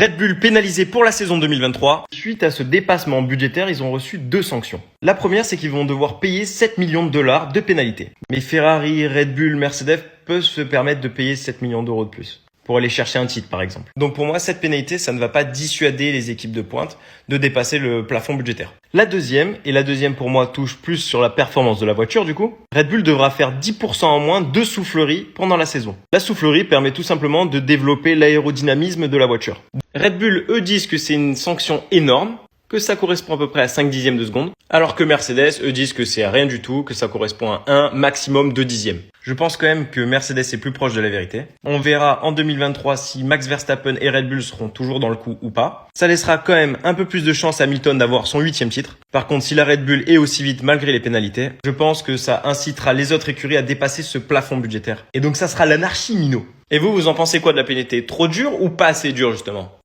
Red Bull pénalisé pour la saison 2023. Suite à ce dépassement budgétaire, ils ont reçu 2 sanctions. La première, c'est qu'ils vont devoir payer 7 millions de dollars de pénalité. Mais Ferrari, Red Bull, Mercedes peuvent se permettre de payer 7 millions d'euros de plus pour aller chercher un titre, par exemple. Donc pour moi, cette pénalité, ça ne va pas dissuader les équipes de pointe de dépasser le plafond budgétaire. La deuxième pour moi touche plus sur la performance de la voiture du coup. Red Bull devra faire 10% en moins de soufflerie pendant la saison. La soufflerie permet tout simplement de développer l'aérodynamisme de la voiture. Red Bull, eux, disent que c'est une sanction énorme, que ça correspond à peu près à 5 dixièmes de seconde, alors que Mercedes, eux, disent que c'est rien du tout, que ça correspond à 1, maximum 2 dixièmes. Je pense quand même que Mercedes est plus proche de la vérité. On verra en 2023 si Max Verstappen et Red Bull seront toujours dans le coup ou pas. Ça laissera quand même un peu plus de chance à Hamilton d'avoir son 8e titre. Par contre, si la Red Bull est aussi vite malgré les pénalités, je pense que ça incitera les autres écuries à dépasser ce plafond budgétaire. Et donc ça sera l'anarchie, Mino. Et vous en pensez quoi de la pénalité? Trop dur ou pas assez dur justement?